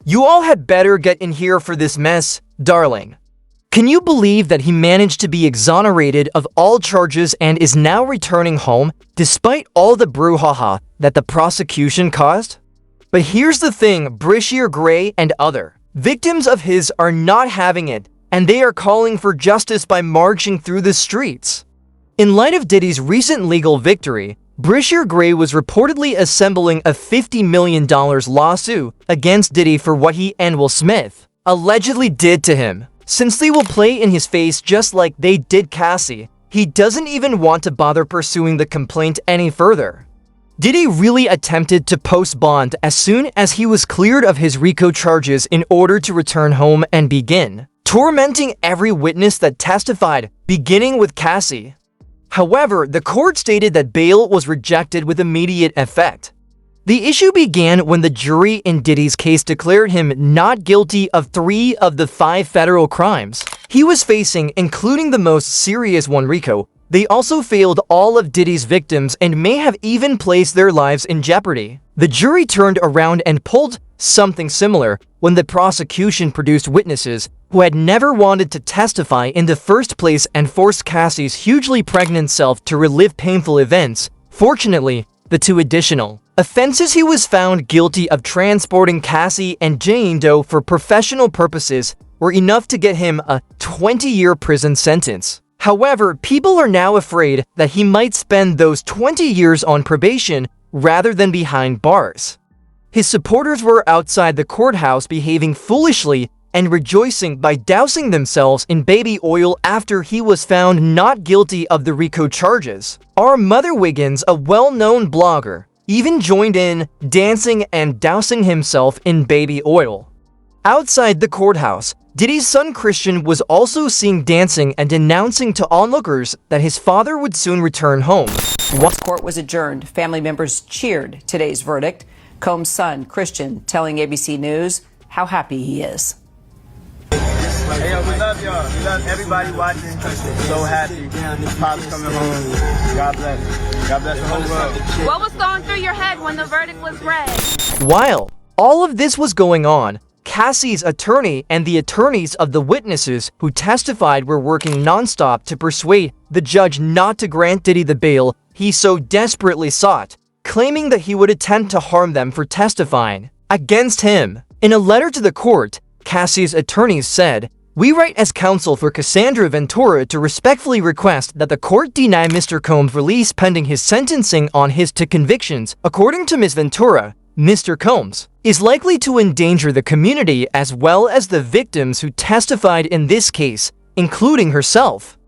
You all had better get in here for this mess, darling. Can you believe that he managed to be exonerated of all charges and is now returning home despite all the brouhaha that the prosecution caused? But here's the thing, Bryshere Grey and other victims of his are not having it, and they are calling for justice by marching through the streets. In light of Diddy's recent legal victory, Bryshere Grey was reportedly assembling a $50 million lawsuit against Diddy for what he and Will Smith allegedly did to him. Since they will play in his face just like they did Cassie, he doesn't even want to bother pursuing the complaint any further. Diddy really attempted to post bond as soon as he was cleared of his RICO charges in order to return home and begin tormenting every witness that testified, beginning with Cassie. However, the court stated that bail was rejected with immediate effect. The issue began when the jury in Diddy's case declared him not guilty of 3 of the 5 federal crimes he was facing, including the most serious one, RICO. They also failed all of Diddy's victims and may have even placed their lives in jeopardy. The jury turned around and pulled something similar when the prosecution produced witnesses who had never wanted to testify in the first place and forced Cassie's hugely pregnant self to relive painful events. Fortunately, the 2 additional offenses he was found guilty of transporting Cassie and Jane Doe for professional purposes were enough to get him a 20-year prison sentence. However, people are now afraid that he might spend those 20 years on probation rather than behind bars. His supporters were outside the courthouse behaving foolishly and rejoicing by dousing themselves in baby oil after he was found not guilty of the RICO charges. Our Mother Wiggins, a well-known blogger, even joined in, dancing and dousing himself in baby oil. Outside the courthouse, Diddy's son Christian was also seen dancing and announcing to onlookers that his father would soon return home. Once court was adjourned, family members cheered today's verdict. Combs' son, Christian, telling ABC News how happy he is. Hey, yo, we love y'all. We love everybody watching. So happy. Pop's coming home. God bless. God bless the whole world. What was going through your head when the verdict was read? While all of this was going on, Cassie's attorney and the attorneys of the witnesses who testified were working nonstop to persuade the judge not to grant Diddy the bail he so desperately sought, claiming that he would attempt to harm them for testifying against him. In a letter to the court, Cassie's attorneys said, "We write as counsel for Cassandra Ventura to respectfully request that the court deny Mr. Combs' release pending his sentencing on his 2 convictions. According to Ms. Ventura, Mr. Combs is likely to endanger the community as well as the victims who testified in this case, including herself."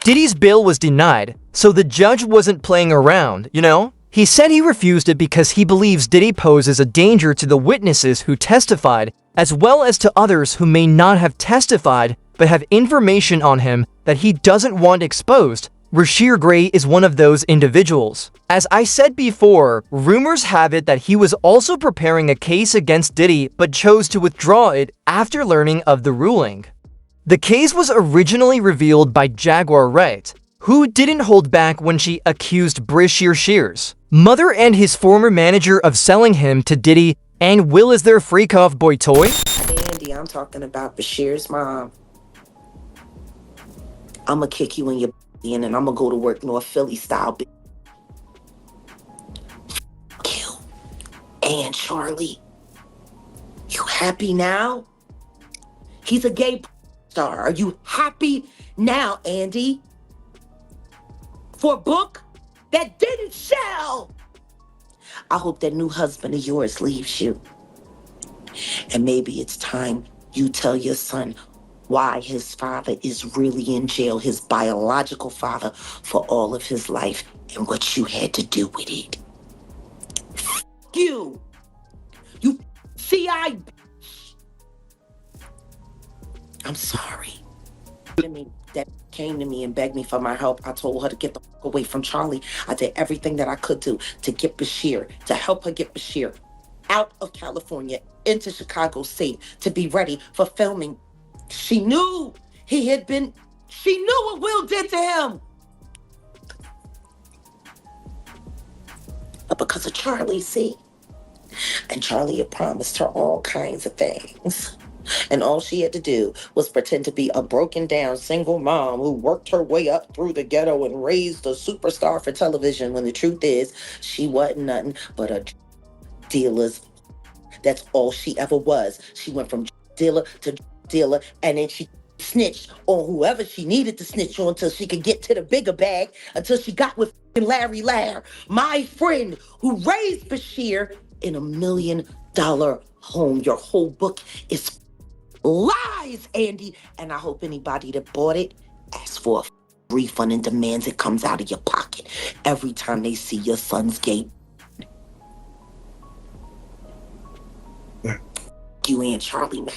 Diddy's bail was denied, so the judge wasn't playing around, you know? He said he refused it because he believes Diddy poses a danger to the witnesses who testified, as well as to others who may not have testified but have information on him that he doesn't want exposed. Bryshere Grey is one of those individuals. As I said before, rumors have it that he was also preparing a case against Diddy but chose to withdraw it after learning of the ruling. The case was originally revealed by Jaguar Wright, who didn't hold back when she accused Bryshere Shears' mother and his former manager of selling him to Diddy and Will as their freak-off boy toy. Andy, I'm talking about Bryshere's mom. I'ma kick you in your in and I'ma go to work North Philly style. F you and Charlie. You happy now? He's a gay star. Are you happy now, Andy? For a book that didn't sell. I hope that new husband of yours leaves you. And maybe it's time you tell your son why his father is really in jail, his biological father, for all of his life and what you had to do with it. F you. You CI. I'm sorry. That came to me and begged me for my help. I told her to get the fuck away from Charlie. I did everything that I could do to get Bryshere, to help her get Bryshere out of California into Chicago State to be ready for filming. She knew she knew what Will did to him. But because of Charlie, see, And Charlie had promised her all kinds of things. And all she had to do was pretend to be a broken down single mom who worked her way up through the ghetto and raised a superstar for television, when the truth is she wasn't nothing but a dealer's. That's all she ever was. She went from dealer to dealer, and then she snitched on whoever she needed to snitch on until she could get to the bigger bag, until she got with Larry Lair, my friend who raised Bryshere in $1 million home. Your whole book is lies, Andy. And I hope anybody that bought it asks for a refund and demands it comes out of your pocket every time they see your son's gay. You and Charlie, man.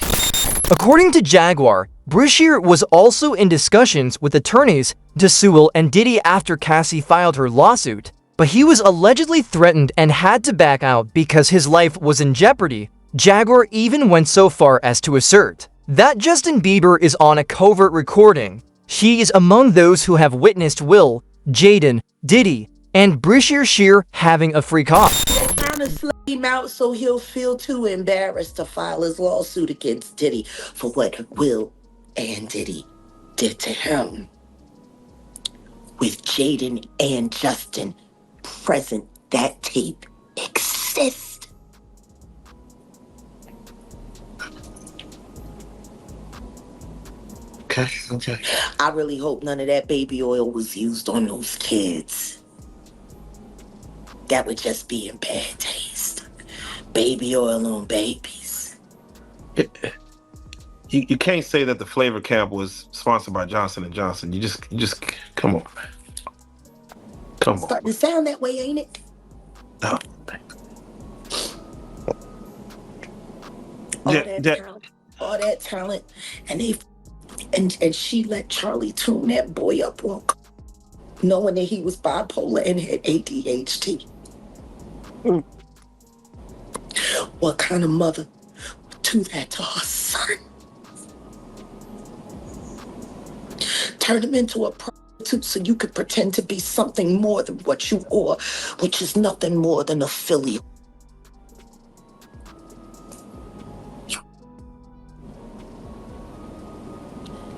According to Jaguar, Bryshere was also in discussions with attorneys to sue Will and Diddy after Cassie filed her lawsuit, but he was allegedly threatened and had to back out because his life was in jeopardy. Jaguar even went so far as to assert that Justin Bieber is on a covert recording. She is among those who have witnessed Will, Jaden, Diddy, and Bryshere having a freak off. Trying to slay him out so he'll feel too embarrassed to file his lawsuit against Diddy for what Will and Diddy did to him. With Jaden and Justin present, that tape exists. Okay. I really hope none of that baby oil was used on those kids. That would just be in bad taste. Baby oil on babies. You can't say that the flavor camp was sponsored by Johnson & Johnson. You just come on, man. Come on. Starting to sound that way, ain't it? No. All that talent, and she let Charlie tune that boy up on, knowing that he was bipolar and had ADHD. What kind of mother would do that to her son? Turn him into a prostitute so you could pretend to be something more than what you are, which is nothing more than a filly.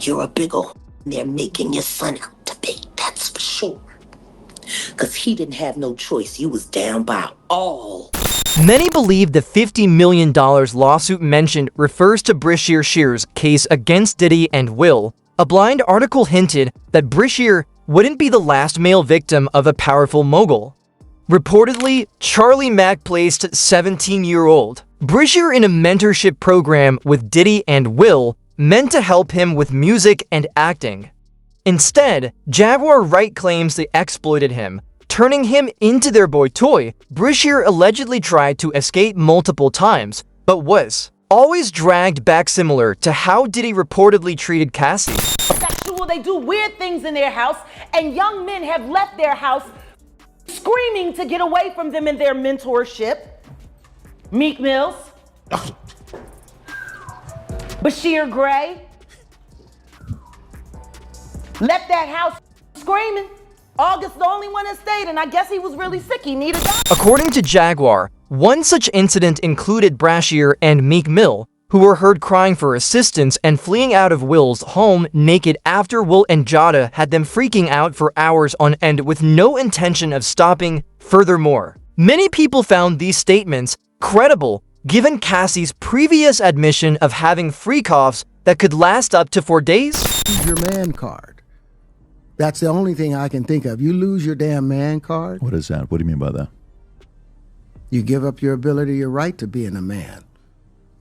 You're a big old they're making your son out to be, that's for sure. Because he didn't have no choice. You was down by all. Many believe the $50 million lawsuit mentioned refers to Bryshere's case against Diddy and Will. A blind article hinted that Bryshere wouldn't be the last male victim of a powerful mogul. Reportedly, Charlie Mack placed 17-year-old Bryshere in a mentorship program with Diddy and Will, meant to help him with music and acting. Instead, Jaguar Wright claims they exploited him, turning him into their boy toy. Bryshere allegedly tried to escape multiple times, but was always dragged back, similar to how Diddy reportedly treated Cassie. Sexual, they do weird things in their house, and young men have left their house screaming to get away from them in their mentorship. Meek Mills. Bryshere Grey left that house screaming. August the only one that stayed, and I guess he was really sick. He needed that. According to Jaguar, one such incident included Bryshere and Meek Mill, who were heard crying for assistance and fleeing out of Will's home naked after Will and Jada had them freaking out for hours on end with no intention of stopping. Furthermore, many people found these statements credible, given Cassie's previous admission of having freak-offs that could last up to 4 days. Your man card. That's the only thing I can think of. You lose your damn man card. What is that? What do you mean by that? You give up your ability, your right to being a man.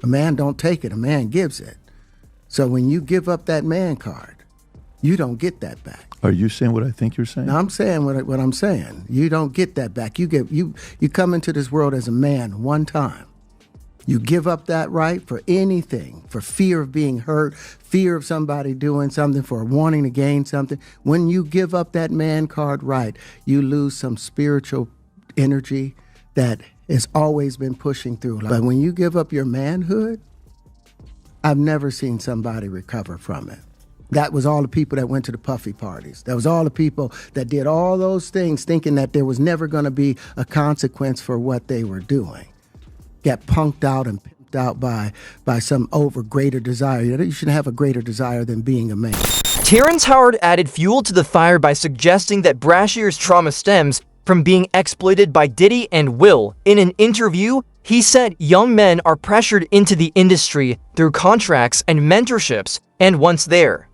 A man don't take it, a man gives it. So when you give up that man card, you don't get that back. Are you saying what I think you're saying? No, I'm saying what I'm saying. You don't get that back. You come into this world as a man one time. You give up that right for anything, for fear of being hurt, fear of somebody doing something, for wanting to gain something. When you give up that man card right, you lose some spiritual energy that has always been pushing through. But when you give up your manhood, I've never seen somebody recover from it. That was all the people that went to the puffy parties. That was all the people that did all those things thinking that there was never going to be a consequence for what they were doing. get punked out and pimped out by some greater desire. You shouldn't have a greater desire than being a man. Terrence Howard added fuel to the fire by suggesting that Bryshere's trauma stems from being exploited by Diddy and Will. In an interview, he said young men are pressured into the industry through contracts and mentorships, and once they're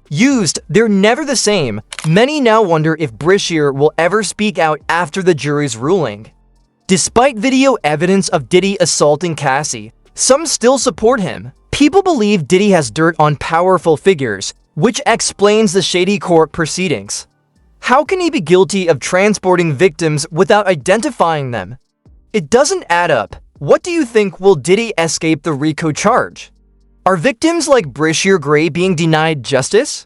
never the same. Many now wonder if Bryshere will ever speak out after the jury's ruling. Despite video evidence of Diddy assaulting Cassie, some still support him. People believe Diddy has dirt on powerful figures, which explains the shady court proceedings. How can he be guilty of transporting victims without identifying them? It doesn't add up. What do you think? Will Diddy escape the RICO charge? Are victims like Bryshere Grey being denied justice?